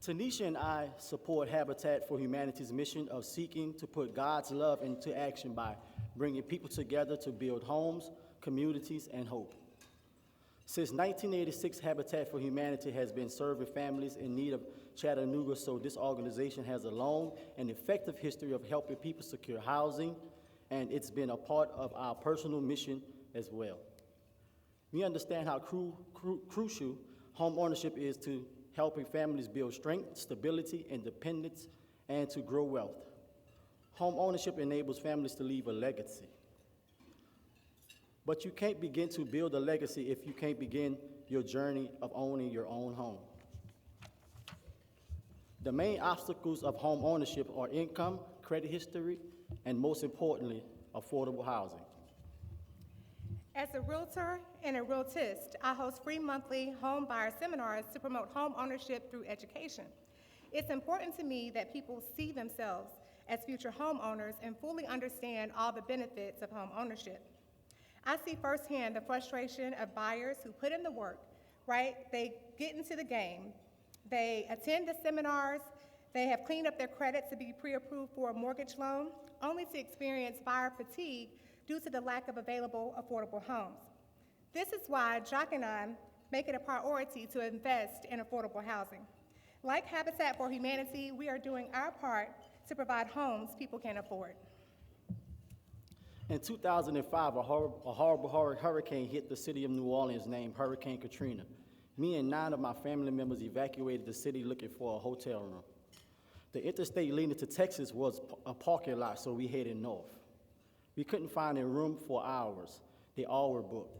Tanisha and I support Habitat for Humanity's mission of seeking to put God's love into action by bringing people together to build homes, communities, and hope. Since 1986, Habitat for Humanity has been serving families in need of Chattanooga, so this organization has a long and effective history of helping people secure housing, and it's been a part of our personal mission as well. We understand how crucial home ownership is to helping families build strength, stability, independence, and to grow wealth. Home ownership enables families to leave a legacy. But you can't begin to build a legacy if you can't begin your journey of owning your own home. The main obstacles of home ownership are income, credit history, and most importantly, affordable housing. As a realtor and a realtist, I host free monthly home buyer seminars to promote home ownership through education. It's important to me that people see themselves as future homeowners and fully understand all the benefits of home ownership. I see firsthand the frustration of buyers who put in the work, right? They get into the game, they attend the seminars, they have cleaned up their credit to be pre-approved for a mortgage loan, only to experience buyer fatigue due to the lack of available affordable homes. This is why Jock and I make it a priority to invest in affordable housing. Like Habitat for Humanity, we are doing our part to provide homes people can afford. In 2005, a horrible hurricane hit the city of New Orleans named Hurricane Katrina. Me and 9 of my family members evacuated the city looking for a hotel room. The interstate leading to Texas was a parking lot, so we headed north. We couldn't find a room for hours. They all were booked.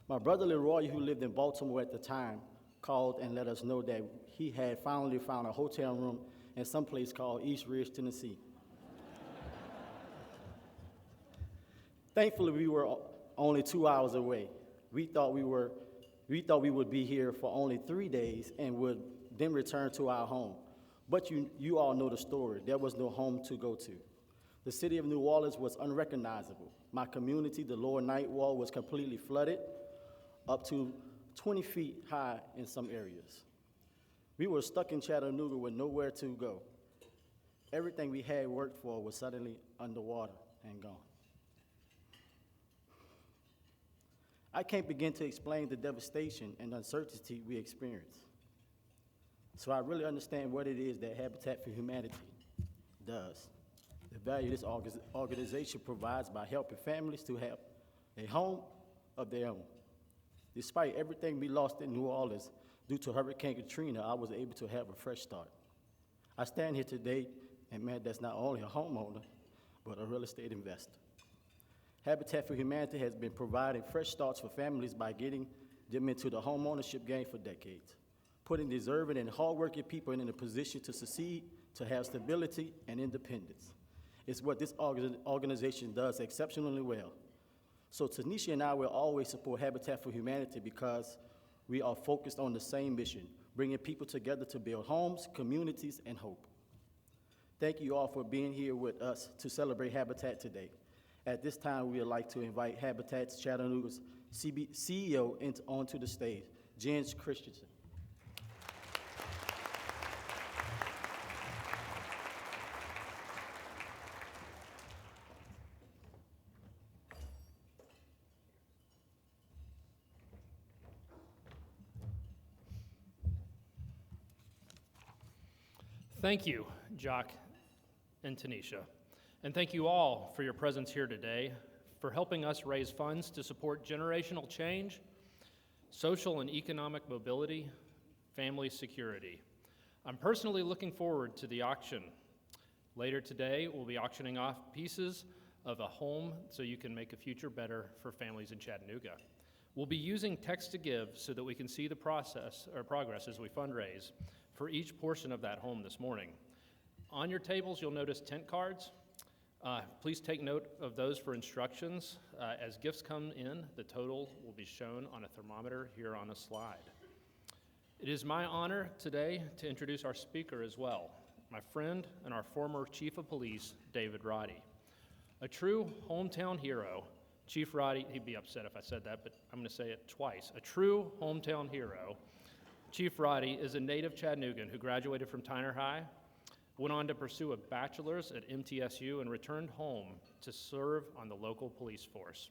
My brother Leroy, who lived in Baltimore at the time, called and let us know that he had finally found a hotel room in some place called East Ridge, Tennessee. Thankfully, we were only 2 hours away. We thought we would be here for only 3 days and would then return to our home. But you all know the story. There was no home to go to. The city of New Orleans was unrecognizable. My community, the Lower Ninth Ward, was completely flooded, up to 20 feet high in some areas. We were stuck in Chattanooga with nowhere to go. Everything we had worked for was suddenly underwater and gone. I can't begin to explain the devastation and uncertainty we experienced. So I really understand what it is that Habitat for Humanity does. The value this organization provides by helping families to have a home of their own. Despite everything we lost in New Orleans due to Hurricane Katrina, I was able to have a fresh start. I stand here today, and man, that's not only a homeowner, but a real estate investor. Habitat for Humanity has been providing fresh starts for families by getting them into the home ownership game for decades, putting deserving and hardworking people in a position to succeed, to have stability and independence. It's what this organization does exceptionally well. So Tanisha and I will always support Habitat for Humanity because we are focused on the same mission, bringing people together to build homes, communities, and hope. Thank you all for being here with us to celebrate Habitat today. At this time, we would like to invite Habitat's Chattanooga's CEO onto the stage, Jens Christensen. Thank you, Jock and Tanisha. And thank you all for your presence here today, for helping us raise funds to support generational change, social and economic mobility, family security. I'm personally looking forward to the auction. Later today, we'll be auctioning off pieces of a home so you can make a future better for families in Chattanooga. We'll be using text to give so that we can see the progress as we fundraise for each portion of that home this morning. On your tables, you'll notice tent cards. Please take note of those for instructions. As gifts come in, the total will be shown on a thermometer here on a slide. It is my honor today to introduce our speaker as well, my friend and our former Chief of Police, David Roddy. A true hometown hero, Chief Roddy, he'd be upset if I said that, but I'm going to say it twice. A true hometown hero, Chief Roddy is a native Chattanoogan who graduated from Tyner High, went on to pursue a bachelor's at MTSU, and returned home to serve on the local police force.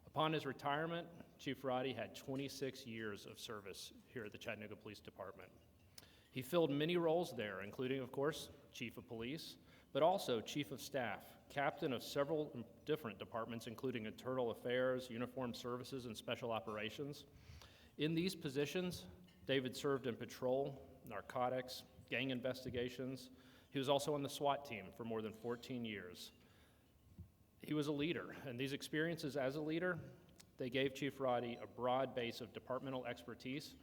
Upon his retirement, Chief Roddy had 26 years of service here at the Chattanooga Police Department. He filled many roles there, including, of course, Chief of Police, but also Chief of Staff, captain of several different departments, including Internal Affairs, Uniformed Services, and Special Operations. In these positions, David served in patrol, narcotics, gang investigations. He was also on the SWAT team for more than 14 years. He was a leader, and these experiences as a leader, they gave Chief Roddy a broad base of departmental expertise,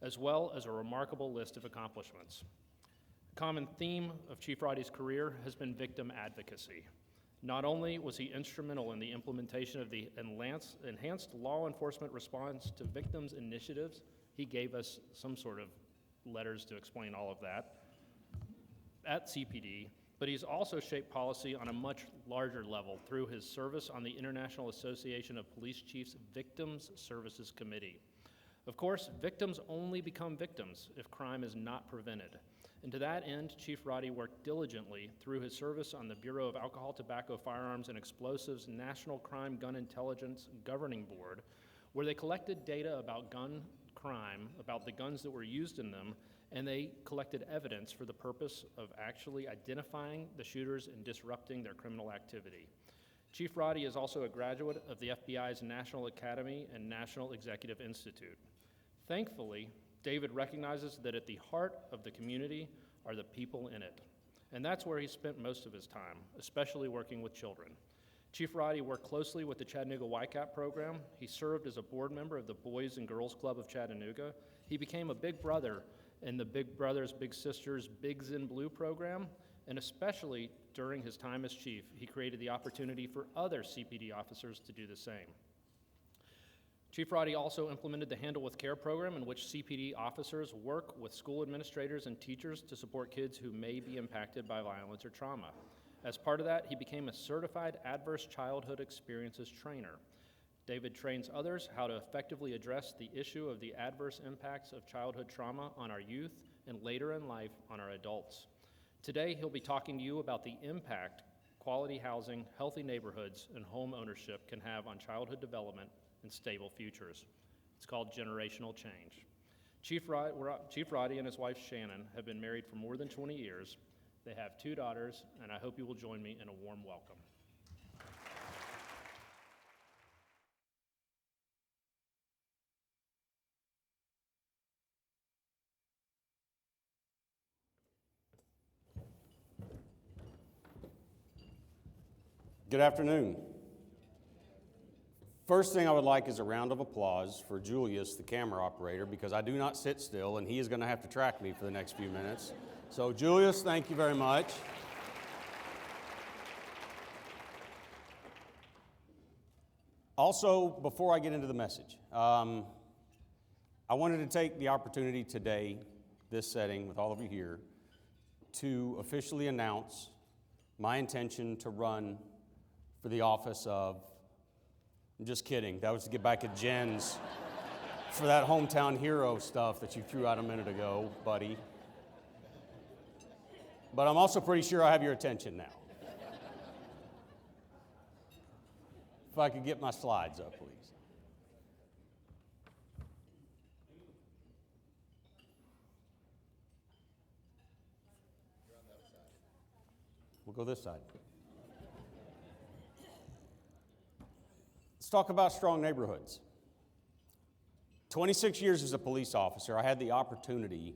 as well as a remarkable list of accomplishments. A common theme of Chief Roddy's career has been victim advocacy. Not only was he instrumental in the implementation of the enhanced law enforcement response to victims initiatives, he gave us some sort of letters to explain all of that at CPD, but he's also shaped policy on a much larger level through his service on the International Association of Police Chiefs Victims Services Committee. Of course, victims only become victims if crime is not prevented. And to that end, Chief Roddy worked diligently through his service on the Bureau of Alcohol, Tobacco, Firearms, and Explosives National Crime Gun Intelligence Governing Board, where they collected data about gun crime, about the guns that were used in them, and they collected evidence for the purpose of actually identifying the shooters and disrupting their criminal activity. Chief Roddy is also a graduate of the FBI's National Academy and National Executive Institute. Thankfully, David recognizes that at the heart of the community are the people in it, and that's where he spent most of his time, especially working with children. Chief Roddy worked closely with the Chattanooga YCAP program. He served as a board member of the Boys and Girls Club of Chattanooga. He became a big brother in the Big Brothers Big Sisters Bigs in Blue program, and especially during his time as chief, he created the opportunity for other CPD officers to do the same. Chief Roddy also implemented the Handle with Care program, in which CPD officers work with school administrators and teachers to support kids who may be impacted by violence or trauma. As part of that, he became a certified adverse childhood experiences trainer. David trains others how to effectively address the issue of the adverse impacts of childhood trauma on our youth and later in life on our adults. Today, he'll be talking to you about the impact quality housing, healthy neighborhoods, and home ownership can have on childhood development and stable futures. It's called generational change. Chief Roddy and his wife Shannon have been married for more than 20 years. They have 2 daughters, and I hope you will join me in a warm welcome. Good afternoon. First thing I would like is a round of applause for Julius, the camera operator, because I do not sit still, and he is going to have to track me for the next few minutes. So, Julius, thank you very much. Also, before I get into the message, I wanted to take the opportunity today, this setting, with all of you here, to officially announce my intention to run for the office of, I'm just kidding, that was to get back at Jen's for that hometown hero stuff that you threw out a minute ago, buddy. But I'm also pretty sure I have your attention now. If I could get my slides up, please. We'll go this side. Let's talk about strong neighborhoods. 26 years as a police officer, I had the opportunity,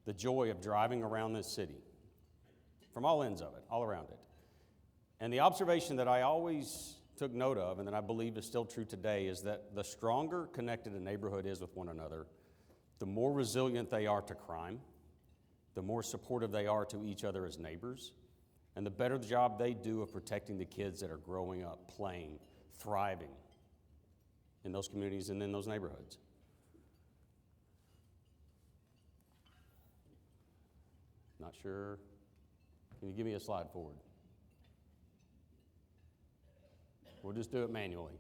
the joy of driving around this city, from all ends of it, all around it. And the observation that I always took note of, and that I believe is still true today, is that the stronger connected a neighborhood is with one another, the more resilient they are to crime, the more supportive they are to each other as neighbors, and the better the job they do of protecting the kids that are growing up, playing, thriving in those communities and in those neighborhoods. Not sure. Can you give me a slide forward? We'll just do it manually.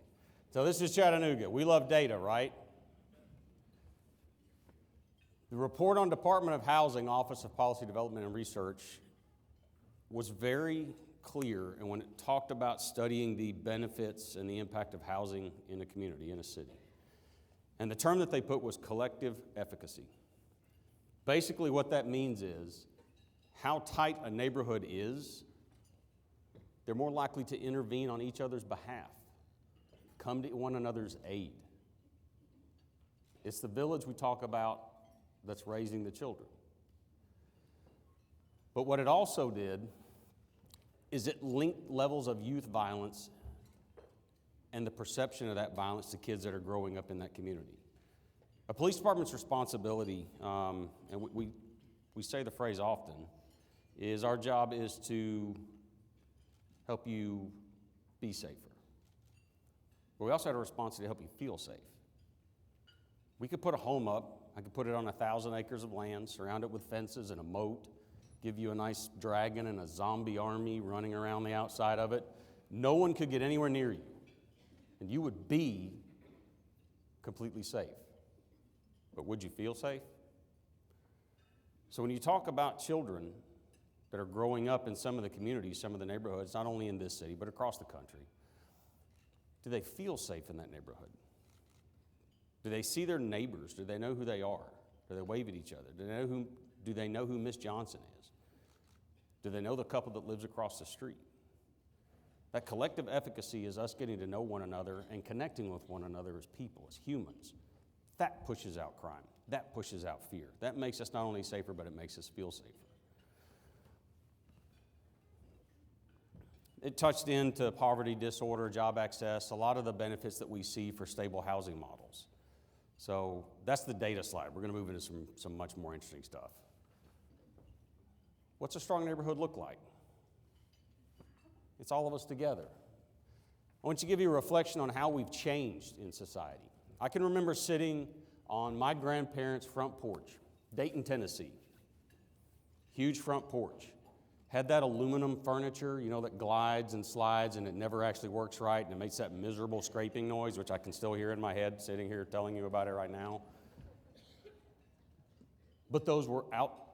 So this is Chattanooga. We love data, right? The report on Department of Housing, Office of Policy Development and Research was very clear, and when it talked about studying the benefits and the impact of housing in a community, in a city. And the term that they put was collective efficacy. Basically what that means is how tight a neighborhood is, they're more likely to intervene on each other's behalf, come to one another's aid. It's the village we talk about that's raising the children. But what it also did is it linked levels of youth violence and the perception of that violence to kids that are growing up in that community. A police department's responsibility, and we say the phrase often, is our job is to help you be safer. But we also have a responsibility to help you feel safe. We could put a home up. I could put it on 1,000 acres of land, surround it with fences and a moat, give you a nice dragon and a zombie army running around the outside of it. No one could get anywhere near you, and you would be completely safe. But would you feel safe? So when you talk about children that are growing up in some of the communities, some of the neighborhoods, not only in this city, but across the country, do they feel safe in that neighborhood? Do they see their neighbors? Do they know who they are? Do they wave at each other? Do they know who Miss Johnson is? Do they know the couple that lives across the street? That collective efficacy is us getting to know one another and connecting with one another as people, as humans. That pushes out crime. That pushes out fear. That makes us not only safer, but it makes us feel safer. It touched into poverty, disorder, job access, a lot of the benefits that we see for stable housing models. So that's the data slide. We're going to move into some much more interesting stuff. What's a strong neighborhood look like? It's all of us together. I want to give you a reflection on how we've changed in society. I can remember sitting on my grandparents' front porch, Dayton, Tennessee. Huge front porch. Had that aluminum furniture, that glides and slides and it never actually works right and it makes that miserable scraping noise, which I can still hear in my head sitting here telling you about it right now. But those were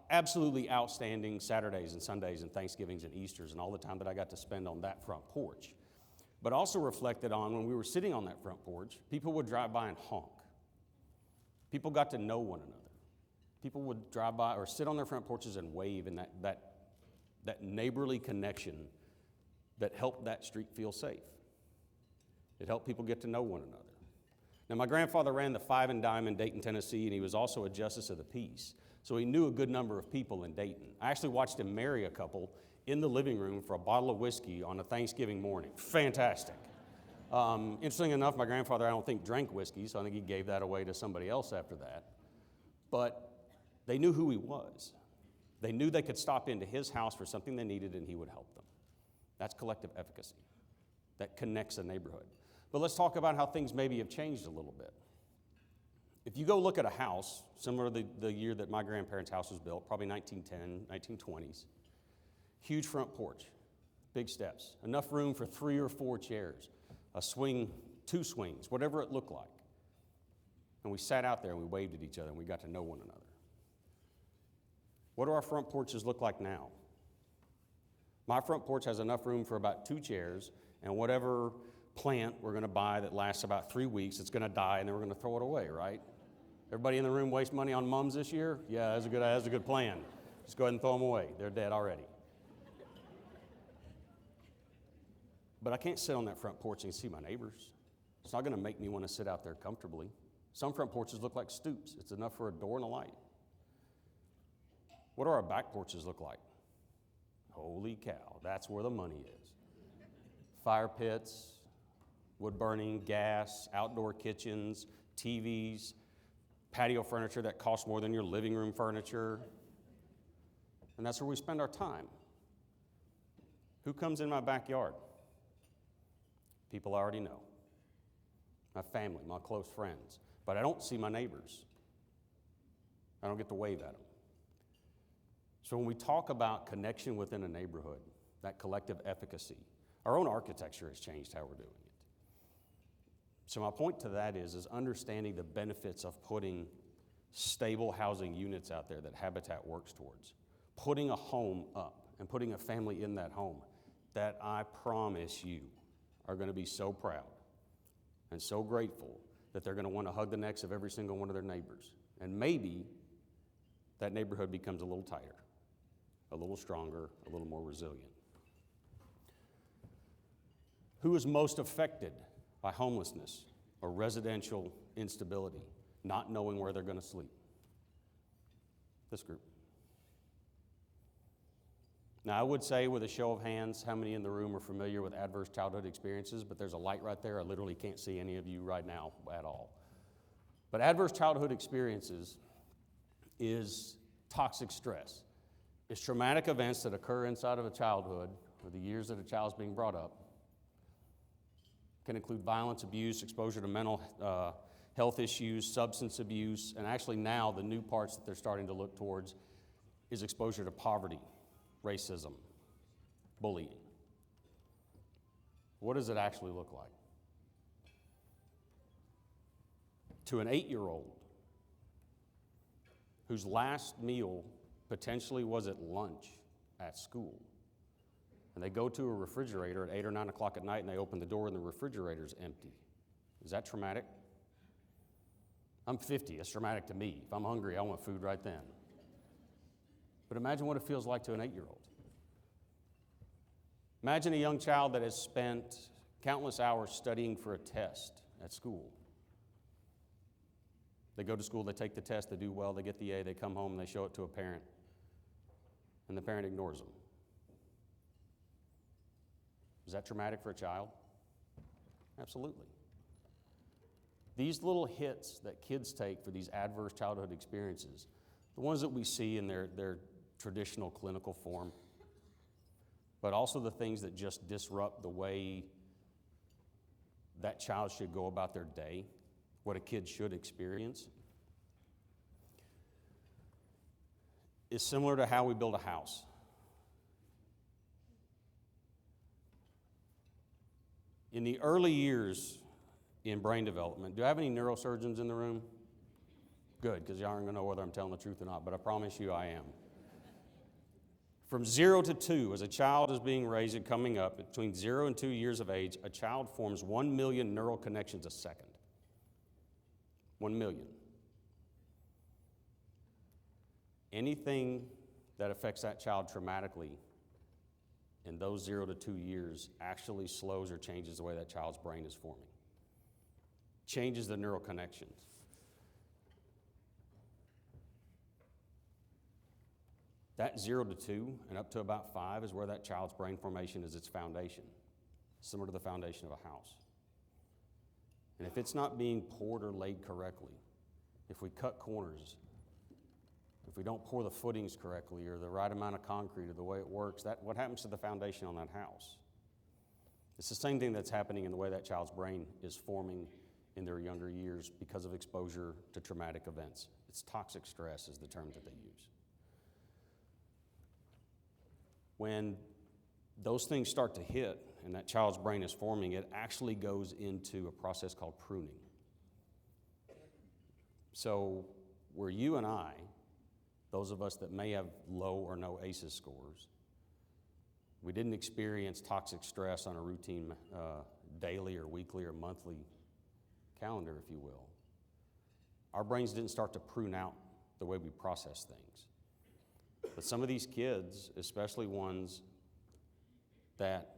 absolutely outstanding Saturdays and Sundays and Thanksgivings and Easters and all the time that I got to spend on that front porch. But also reflected on when we were sitting on that front porch, people would drive by and honk. People got to know one another. People would drive by or sit on their front porches and wave, and that neighborly connection that helped that street feel safe. It helped people get to know one another. Now, my grandfather ran the Five and Dime in Dayton, Tennessee, and he was also a justice of the peace. So he knew a good number of people in Dayton. I actually watched him marry a couple in the living room for a bottle of whiskey on a Thanksgiving morning. Fantastic. Interesting enough, my grandfather, I don't think, drank whiskey, so I think he gave that away to somebody else after that. But they knew who he was. They knew they could stop into his house for something they needed and he would help them. That's collective efficacy. That connects a neighborhood. But let's talk about how things maybe have changed a little bit. If you go look at a house, similar to the year that my grandparents' house was built, probably 1910, 1920s, huge front porch, big steps, enough room for 3 or 4 chairs, a swing, 2 swings, whatever it looked like. And we sat out there and we waved at each other and we got to know one another. What do our front porches look like now? My front porch has enough room for about 2 chairs and whatever plant we're going to buy that lasts about 3 weeks, it's going to die and then we're going to throw it away, right? Everybody in the room waste money on mums this year? Yeah, that's a good plan. Just go ahead and throw them away. They're dead already. But I can't sit on that front porch and see my neighbors. It's not going to make me want to sit out there comfortably. Some front porches look like stoops. It's enough for a door and a light. What do our back porches look like? Holy cow, that's where the money is. Fire pits, wood burning, gas, outdoor kitchens, TVs, patio furniture that costs more than your living room furniture. And that's where we spend our time. Who comes in my backyard? People I already know. My family, my close friends. But I don't see my neighbors. I don't get to wave at them. So when we talk about connection within a neighborhood, that collective efficacy, our own architecture has changed how we're doing it. So my point to that is understanding the benefits of putting stable housing units out there that Habitat works towards, putting a home up and putting a family in that home that I promise you are going to be so proud and so grateful that they're going to want to hug the necks of every single one of their neighbors. And maybe that neighborhood becomes a little tighter, a little stronger, a little more resilient. Who is most affected by homelessness or residential instability, not knowing where they're going to sleep? This group. Now, I would say with a show of hands, how many in the room are familiar with adverse childhood experiences? But there's a light right there. I literally can't see any of you right now at all. But adverse childhood experiences is toxic stress. It's traumatic events that occur inside of a childhood or the years that a child's being brought up. Can include violence, abuse, exposure to mental health issues, substance abuse, and actually now the new parts that they're starting to look towards is exposure to poverty, racism, bullying. What does it actually look like? To an 8-year-old whose last meal potentially was at lunch at school, and they go to a refrigerator at 8 or 9 o'clock at night and they open the door and the refrigerator's empty. Is that traumatic? I'm 50, it's traumatic to me. If I'm hungry, I want food right then. But imagine what it feels like to an 8-year-old. Imagine a young child that has spent countless hours studying for a test at school. They go to school, they take the test, they do well, they get the A, they come home and they show it to a parent, and the parent ignores them. Is that traumatic for a child? Absolutely. These little hits that kids take for these adverse childhood experiences, the ones that we see in their traditional clinical form, but also the things that just disrupt the way that child should go about their day, what a kid should experience, is similar to how we build a house. In the early years in brain development, do I have any neurosurgeons in the room? Good, because y'all aren't going to know whether I'm telling the truth or not, but I promise you I am. From 0 to 2, as a child is being raised and coming up, between 0 and 2 years of age, a child forms 1 million neural connections a second. 1 million. Anything that affects that child traumatically in those 0 to 2 years actually slows or changes the way that child's brain is forming. Changes the neural connections. That 0 to 2 and up to about 5 is where that child's brain formation is its foundation, similar to the foundation of a house. And if it's not being poured or laid correctly, if we cut corners, if we don't pour the footings correctly or the right amount of concrete or the way it works, what happens to the foundation on that house? It's the same thing that's happening in the way that child's brain is forming in their younger years because of exposure to traumatic events. It's toxic stress is the term that they use. When those things start to hit and that child's brain is forming, it actually goes into a process called pruning. So where you and I, those of us that may have low or no ACEs scores, we didn't experience toxic stress on a routine daily or weekly or monthly calendar, if you will. Our brains didn't start to prune out the way we process things. But some of these kids, especially ones that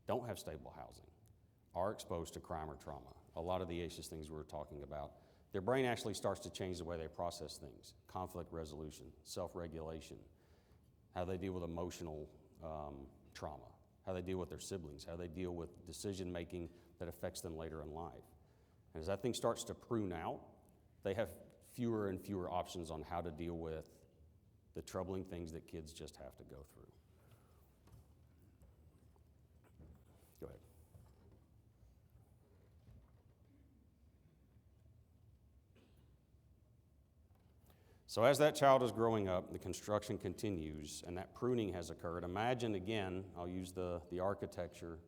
don't have stable housing, are exposed to crime or trauma. A lot of the ACEs things we were talking about, their brain actually starts to change the way they process things. Conflict resolution, self-regulation, how they deal with emotional trauma, how they deal with their siblings, how they deal with decision-making that affects them later in life. And as that thing starts to prune out, they have fewer and fewer options on how to deal with the troubling things that kids just have to go through. Go ahead. So as that child is growing up, the construction continues, and that pruning has occurred. Imagine again, I'll use the architecture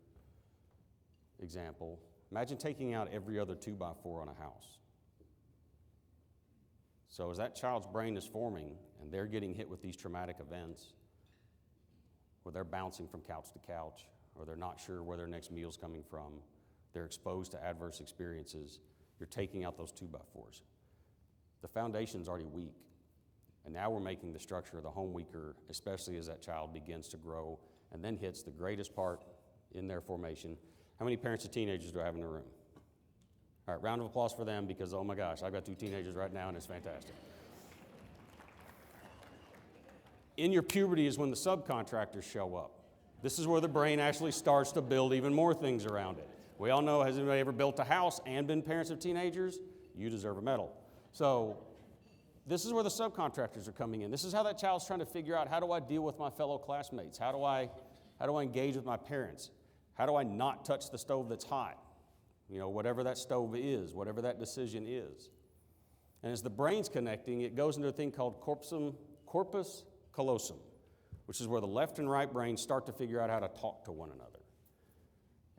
example. Imagine taking out every other 2x4 on a house. So as that child's brain is forming and they're getting hit with these traumatic events, where they're bouncing from couch to couch, or they're not sure where their next meal's coming from, they're exposed to adverse experiences, you're taking out those 2x4s. The foundation's already weak, and now we're making the structure of the home weaker, especially as that child begins to grow and then hits the greatest part in their formation. How many parents of teenagers do I have in the room? All right, round of applause for them, because oh my gosh, I've got 2 teenagers right now and it's fantastic. In your puberty is when the subcontractors show up. This is where the brain actually starts to build even more things around it. We all know, has anybody ever built a house and been parents of teenagers? You deserve a medal. So this is where the subcontractors are coming in. This is how that child's trying to figure out, how do I deal with my fellow classmates? How do I engage with my parents? How do I not touch the stove that's hot? You know, whatever that stove is, whatever that decision is. And as the brain's connecting, it goes into a thing called corpus callosum, which is where the left and right brains start to figure out how to talk to one another.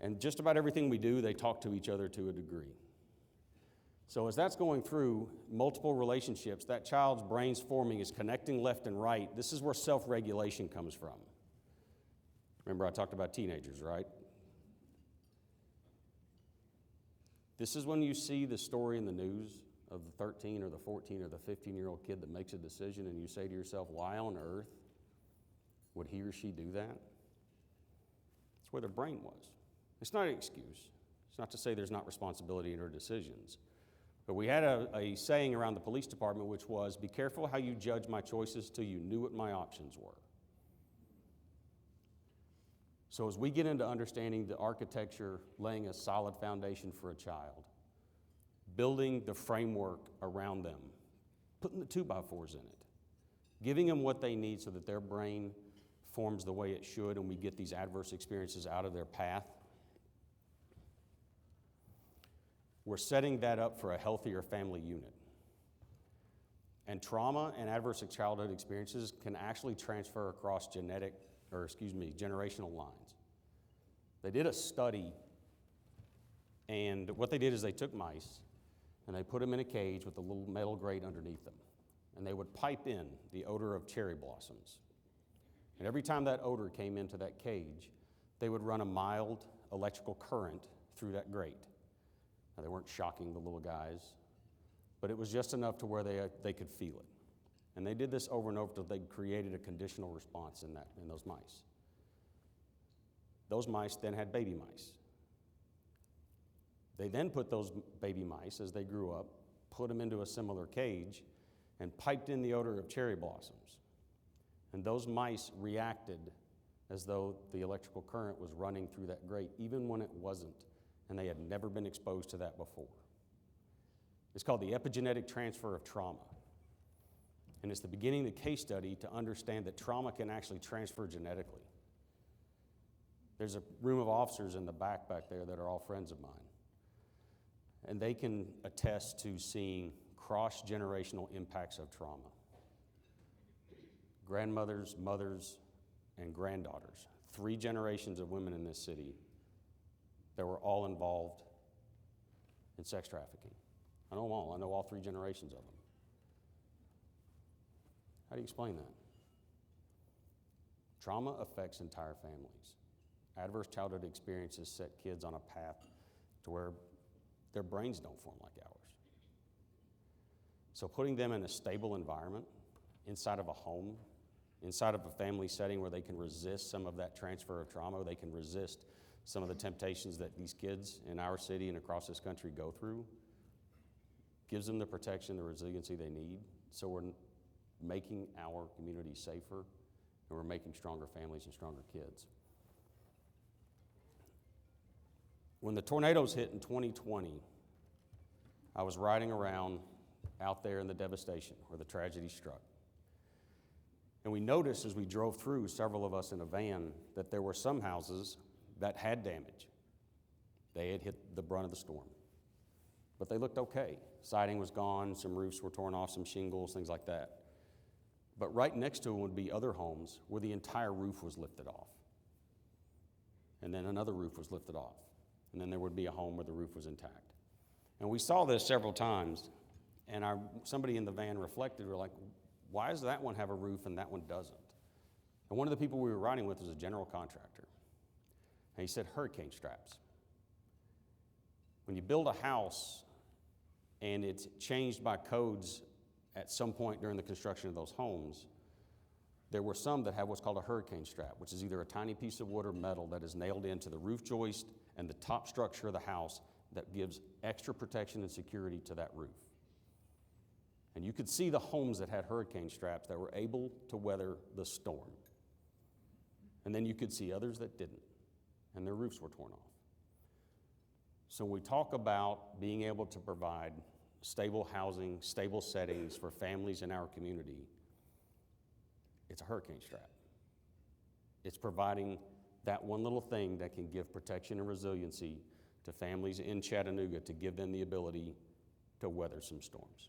And just about everything we do, they talk to each other to a degree. So as that's going through multiple relationships, that child's brain's forming is connecting left and right. This is where self-regulation comes from. Remember, I talked about teenagers, right? This is when you see the story in the news of the 13 or the 14 or the 15-year-old kid that makes a decision, and you say to yourself, why on earth would he or she do that? That's where their brain was. It's not an excuse. It's not to say there's not responsibility in her decisions. But we had a saying around the police department, which was, be careful how you judge my choices till you knew what my options were. So as we get into understanding the architecture, laying a solid foundation for a child, building the framework around them, putting the 2x4s in it, giving them what they need so that their brain forms the way it should and we get these adverse experiences out of their path, we're setting that up for a healthier family unit. And trauma and adverse childhood experiences can actually transfer across generational lines. They did a study, and what they did is they took mice and they put them in a cage with a little metal grate underneath them. And they would pipe in the odor of cherry blossoms. And every time that odor came into that cage, they would run a mild electrical current through that grate. Now, they weren't shocking the little guys, but it was just enough to where they could feel it. And they did this over and over until they created a conditional response in those mice. Those mice then had baby mice. They then put those baby mice, as they grew up, put them into a similar cage and piped in the odor of cherry blossoms. And those mice reacted as though the electrical current was running through that grate, even when it wasn't, and they had never been exposed to that before. It's called the epigenetic transfer of trauma. And it's the beginning of the case study to understand that trauma can actually transfer genetically. There's a room of officers in the back there that are all friends of mine. And they can attest to seeing cross-generational impacts of trauma. Grandmothers, mothers, and granddaughters. 3 generations of women in this city that were all involved in sex trafficking. I know them all. I know all 3 generations of them. How do you explain that? Trauma affects entire families. Adverse childhood experiences set kids on a path to where their brains don't form like ours. So putting them in a stable environment, inside of a home, inside of a family setting where they can resist some of that transfer of trauma, they can resist some of the temptations that these kids in our city and across this country go through, gives them the protection, the resiliency they need. So we're making our community safer, and we're making stronger families and stronger kids. When the tornadoes hit in 2020, I was riding around out there in the devastation where the tragedy struck. And we noticed as we drove through, several of us in a van, that there were some houses that had damage. They had hit the brunt of the storm. But they looked okay. Siding was gone, some roofs were torn off, some shingles, things like that. But right next to them would be other homes where the entire roof was lifted off. And then another roof was lifted off. And then there would be a home where the roof was intact. And we saw this several times. And somebody in the van reflected, we're like, why does that one have a roof and that one doesn't? And one of the people we were riding with was a general contractor. And he said, hurricane straps. When you build a house and it's changed by codes at some point during the construction of those homes, there were some that have what's called a hurricane strap, which is either a tiny piece of wood or metal that is nailed into the roof joist and the top structure of the house that gives extra protection and security to that roof. And you could see the homes that had hurricane straps that were able to weather the storm. And then you could see others that didn't, and their roofs were torn off. So when we talk about being able to provide stable housing, stable settings for families in our community, it's a hurricane strap. It's providing that one little thing that can give protection and resiliency to families in Chattanooga to give them the ability to weather some storms.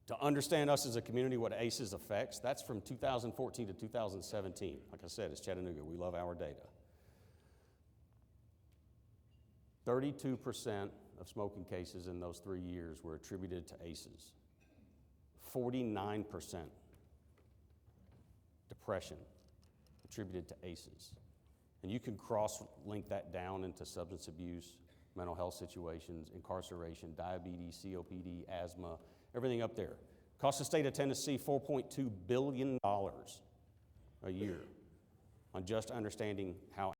To understand us as a community, what ACEs affects, that's from 2014 to 2017. Like I said, it's Chattanooga. We love our data. 32% of smoking cases in those 3 years were attributed to ACEs. 49% depression attributed to ACEs. And you can cross-link that down into substance abuse, mental health situations, incarceration, diabetes, COPD, asthma, everything up there. Cost the state of Tennessee $4.2 billion a year on just understanding how